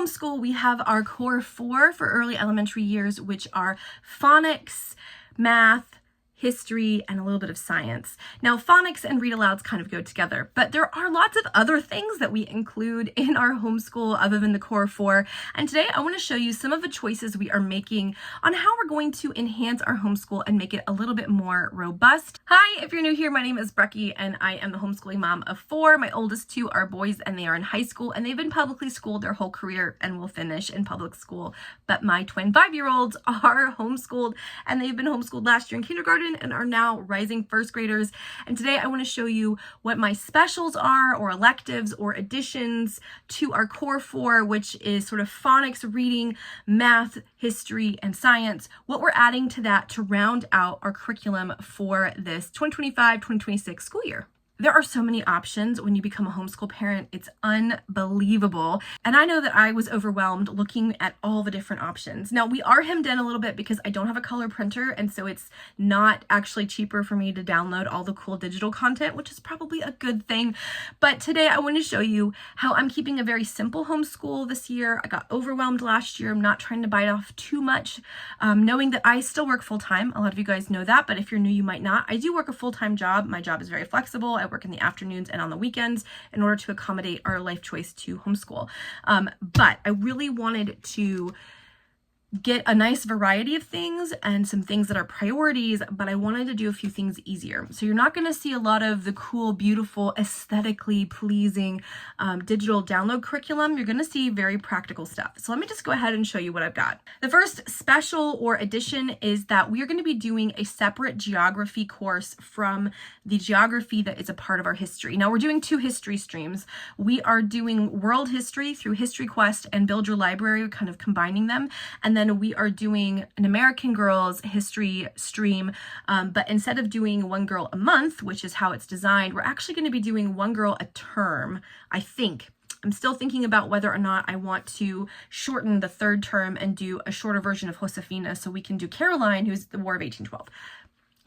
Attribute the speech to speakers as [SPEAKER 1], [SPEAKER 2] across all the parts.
[SPEAKER 1] Homeschool, we have our core 4 for early elementary years, which are phonics, math, history, and a little bit of science. Now, phonics and read alouds kind of go together, but there are lots of other things that we include in our homeschool other than the core 4. And today I want to show you some of the choices we are making on how we're going to enhance our homeschool and make it a little bit more robust. Hi, if you're new here, my name is Brecky and I am the homeschooling mom of 4. My oldest 2 are boys and they are in high school and they've been publicly schooled their whole career and will finish in public school. But my twin 5-year-olds are homeschooled and they've been homeschooled last year in kindergarten and are now rising first graders. And today I want to show you what my specials are, or electives or additions to our core 4, which is sort of phonics, reading, math, history, and science, what we're adding to that to round out our curriculum for this 2025-2026 school year. There are so many options when you become a homeschool parent. It's unbelievable. And I know that I was overwhelmed looking at all the different options. Now, we are hemmed in a little bit because I don't have a color printer, and so it's not actually cheaper for me to download all the cool digital content, which is probably a good thing. But today I want to show you how I'm keeping a very simple homeschool this year. I got overwhelmed last year. I'm not trying to bite off too much, knowing that I still work full-time. A lot of you guys know that, but if you're new, you might not. I do work a full-time job. My job is very flexible. I work in the afternoons and on the weekends in order to accommodate our life choice to homeschool. But I really wanted to get a nice variety of things and some things that are priorities, but I wanted to do a few things easier. So you're not going to see a lot of the cool, beautiful, aesthetically pleasing digital download curriculum. You're going to see very practical stuff. So let me just go ahead and show you what I've got. The first special or addition is that we are going to be doing a separate geography course from the geography that is a part of our history. Now we're doing 2 history streams. We are doing world history through History Quest and Build Your Library, kind of combining them. And then we are doing an American Girls history stream, but instead of doing 1 girl a month, which is how it's designed, we're actually going to be doing 1 girl a term, I think. I'm still thinking about whether or not I want to shorten the 3rd term and do a shorter version of Josefina so we can do Caroline, who's the War of 1812.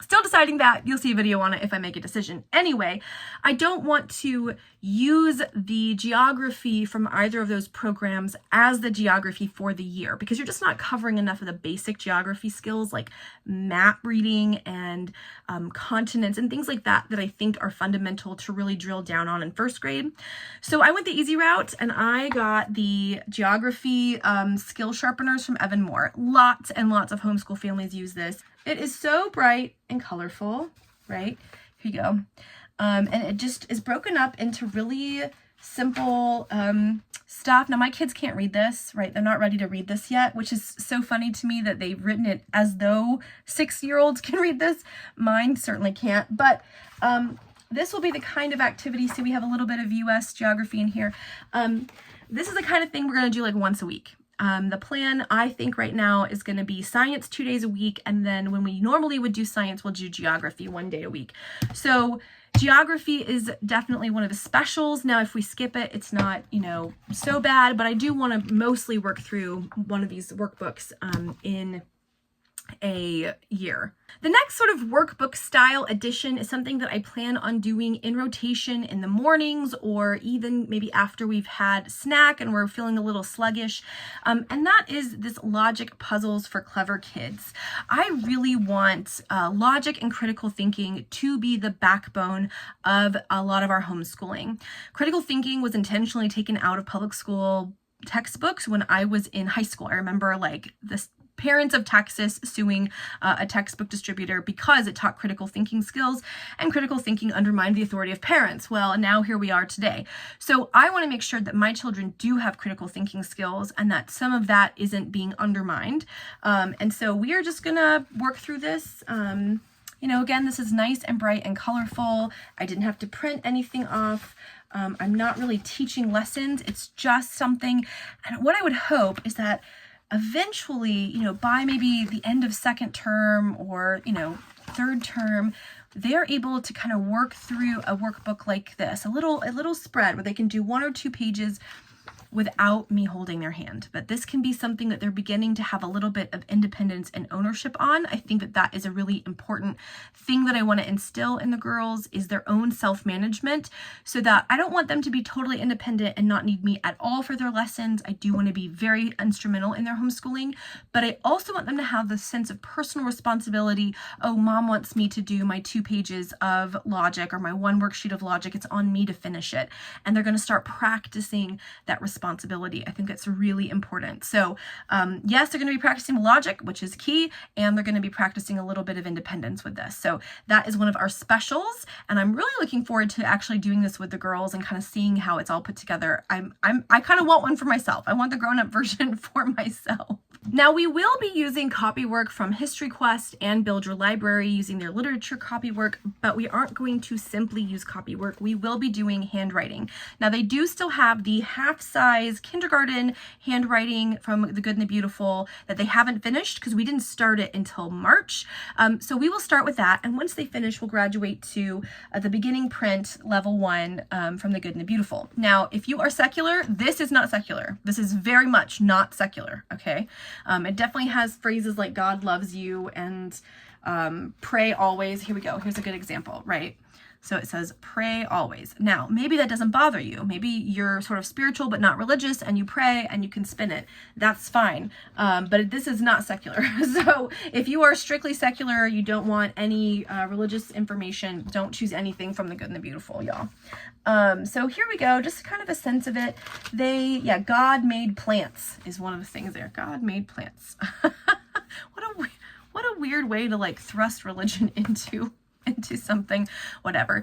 [SPEAKER 1] Still deciding that. You'll see a video on it if I make a decision. Anyway, I don't want to use the geography from either of those programs as the geography for the year because you're just not covering enough of the basic geography skills like map reading and continents and things like that that I think are fundamental to really drill down on in 1st grade. So I went the easy route and I got the geography skill sharpeners from Evan Moore. Lots and lots of homeschool families use this. It is so bright and colorful, right? Here you go. And it just is broken up into really simple stuff. Now, my kids can't read this, right? They're not ready to read this yet, which is so funny to me that they've written it as though 6-year-olds can read this. Mine certainly can't, but this will be the kind of activity. See, we have a little bit of U.S. geography in here. This is the kind of thing we're going to do like once a week. The plan, I think right now, is going to be science 2 days a week, and then when we normally would do science, we'll do geography 1 day a week. So geography is definitely one of the specials. Now, if we skip it, it's not, so bad, but I do want to mostly work through one of these workbooks in a year. The next sort of workbook style addition is something that I plan on doing in rotation in the mornings or even maybe after we've had snack and we're feeling a little sluggish. And that is this logic puzzles for clever kids. I really want logic and critical thinking to be the backbone of a lot of our homeschooling. Critical thinking was intentionally taken out of public school textbooks when I was in high school. I remember like this parents of Texas suing a textbook distributor because it taught critical thinking skills, and critical thinking undermined the authority of parents. Well, now here we are today. So I want to make sure that my children do have critical thinking skills and that some of that isn't being undermined. And so we are just going to work through this. Again, this is nice and bright and colorful. I didn't have to print anything off. I'm not really teaching lessons. It's just something. And what I would hope is that eventually, by maybe the end of 2nd term or, 3rd term, they're able to kind of work through a workbook like this, a little spread where they can do 1 or 2 pages without me holding their hand. But this can be something that they're beginning to have a little bit of independence and ownership on. I think that that is a really important thing that I want to instill in the girls, is their own self-management, so that I don't want them to be totally independent and not need me at all for their lessons. I do want to be very instrumental in their homeschooling, but I also want them to have the sense of personal responsibility. Oh, mom wants me to do my 2 pages of logic or my 1 worksheet of logic. It's on me to finish it. And they're going to start practicing that responsibility. I think that's really important. So yes, they're going to be practicing logic, which is key, and they're going to be practicing a little bit of independence with this. So that is one of our specials, and I'm really looking forward to actually doing this with the girls and kind of seeing how it's all put together. I kind of want one for myself. I want the grown-up version for myself. Now, we will be using copywork from History Quest and Build Your Library using their literature copywork, but we aren't going to simply use copywork. We will be doing handwriting. Now, they do still have the half-size kindergarten handwriting from The Good and the Beautiful that they haven't finished because we didn't start it until March. So we will start with that, and once they finish, we'll graduate to the beginning print level 1 from The Good and the Beautiful. Now, if you are secular, this is not secular. This is very much not secular, okay? It definitely has phrases like God loves you and pray always. Here we go. Here's a good example, right? So it says pray always. Now, maybe that doesn't bother you. Maybe you're sort of spiritual but not religious and you pray and you can spin it. That's fine. But this is not secular. So if you are strictly secular, you don't want any religious information, don't choose anything from The Good and the Beautiful, y'all. So here we go. Just kind of a sense of it. God made plants is one of the things there. God made plants. What a weird way to like thrust religion into something, whatever.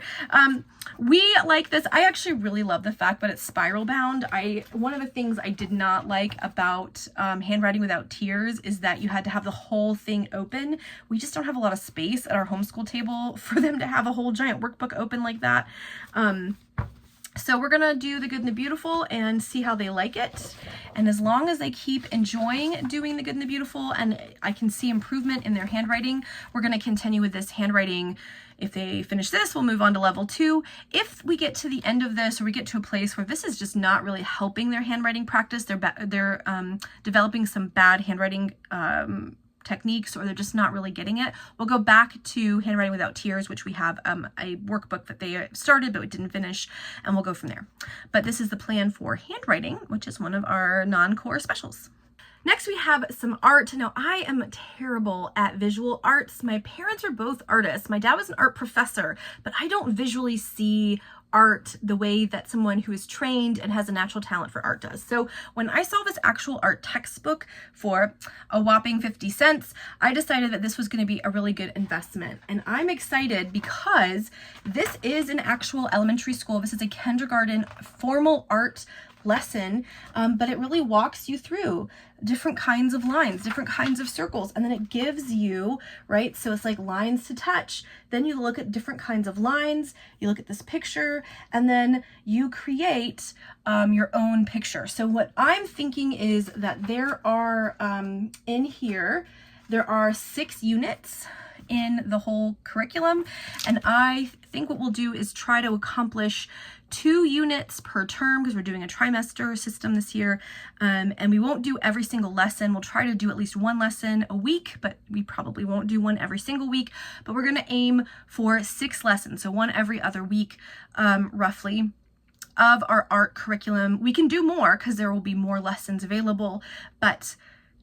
[SPEAKER 1] We like this. I actually really love the fact that it's spiral bound. One of the things I did not like about Handwriting Without Tears is that you had to have the whole thing open. We just don't have a lot of space at our homeschool table for them to have a whole giant workbook open like that. So we're gonna do The Good and the Beautiful and see how they like it. And as long as they keep enjoying doing The Good and the Beautiful and I can see improvement in their handwriting, we're gonna continue with this handwriting. If they finish this, we'll move on to level 2. If we get to the end of this, or we get to a place where this is just not really helping their handwriting practice, they're developing some bad handwriting techniques, or they're just not really getting it, we'll go back to Handwriting Without Tears, which we have a workbook that they started but we didn't finish, and we'll go from there. But this is the plan for handwriting, which is one of our non-core specials. Next, we have some art. Now, I am terrible at visual arts. My parents are both artists. My dad was an art professor, but I don't visually see art the way that someone who is trained and has a natural talent for art does. So when I saw this actual art textbook for a whopping 50 cents, I decided that this was going to be a really good investment. And I'm excited because this is an actual elementary school. This is a kindergarten formal art lesson, but it really walks you through different kinds of lines, different kinds of circles, and then it gives you, right, so it's like lines to touch. Then you look at different kinds of lines, you look at this picture, and then you create your own picture. So what I'm thinking is that there are, in here, there are 6 units in the whole curriculum, and I think what we'll do is try to accomplish 2 units per term because we're doing a trimester system this year, and we won't do every single lesson. We'll try to do at least 1 lesson a week, but we probably won't do 1 every single week, but we're going to aim for 6 lessons, so 1 every other week, roughly, of our art curriculum. We can do more because there will be more lessons available, but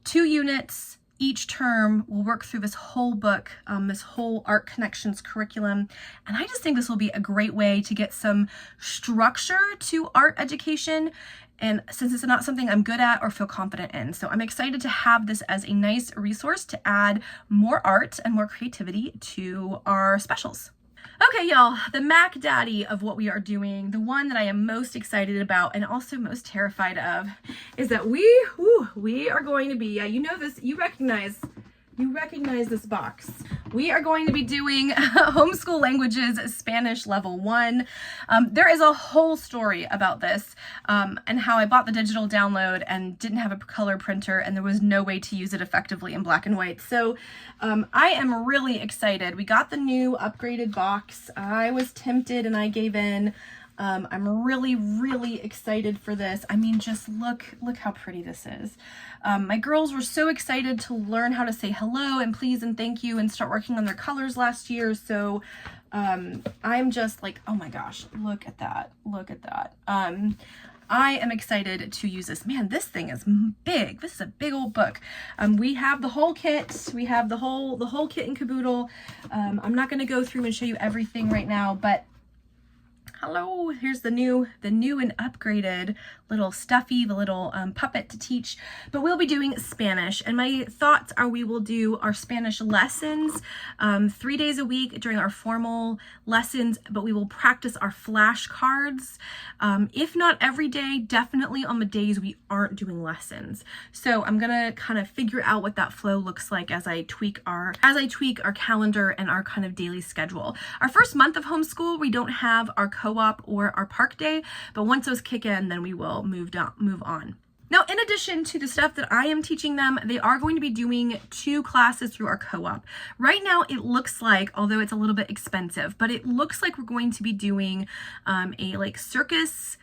[SPEAKER 1] 2 units each term. We'll work through this whole book, this whole Art Connections curriculum. And I just think this will be a great way to get some structure to art education. And since it's not something I'm good at or feel confident in. So I'm excited to have this as a nice resource to add more art and more creativity to our specials. Okay, y'all, the Mac Daddy of what we are doing, the one that I am most excited about and also most terrified of, is that we are going to be, you know this, you recognize this box. We are going to be doing Homeschool Languages Spanish Level 1. There is a whole story about this and how I bought the digital download and didn't have a color printer and there was no way to use it effectively in black and white. So I am really excited. We got the new upgraded box. I was tempted and I gave in. I'm really excited for this. I mean, just look how pretty this is. My girls were so excited to learn how to say hello and please and thank you and start working on their colors last year. So I'm just like, oh my gosh, look at that. Look at that. I am excited to use this. Man, this thing is big. This is a big old book. We have the whole kit. We have the whole kit and caboodle. I'm not going to go through and show you everything right now, but hello, here's the new and upgraded little stuffy, the little puppet to teach. But we'll be doing Spanish, and my thoughts are we will do our Spanish lessons 3 days a week during our formal lessons, but we will practice our flashcards. If not every day, definitely on the days we aren't doing lessons. So I'm gonna kind of figure out what that flow looks like as I tweak our calendar and our kind of daily schedule. Our first month of homeschool, we don't have our co-op or our park day, but once those kick in, then we will move on. Now, in addition to the stuff that I am teaching them, they are going to be doing 2 classes through our co-op. Right now, it looks like, although it's a little bit expensive, but it looks like we're going to be doing a circus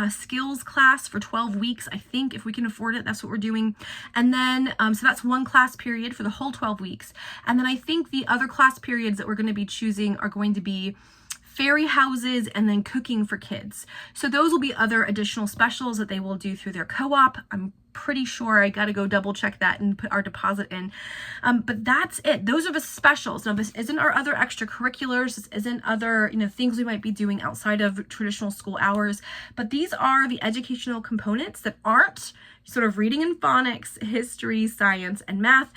[SPEAKER 1] skills class for 12 weeks. I think if we can afford it, that's what we're doing. And then, so that's one class period for the whole 12 weeks. And then I think the other class periods that we're going to be choosing are going to be fairy houses and then cooking for kids. So those will be other additional specials that they will do through their co-op. I'm pretty sure I got to go double check that and put our deposit in. But that's it. Those are the specials. Now, this isn't our other extracurriculars. This isn't other, things we might be doing outside of traditional school hours. But these are the educational components that aren't sort of reading and phonics, history, science, and math.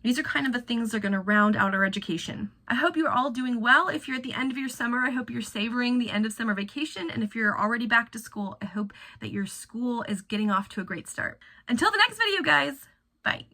[SPEAKER 1] These are kind of the things that are going to round out our education. I hope you're all doing well. If you're at the end of your summer, I hope you're savoring the end of summer vacation. And if you're already back to school, I hope that your school is getting off to a great start. Until the next video, guys, bye.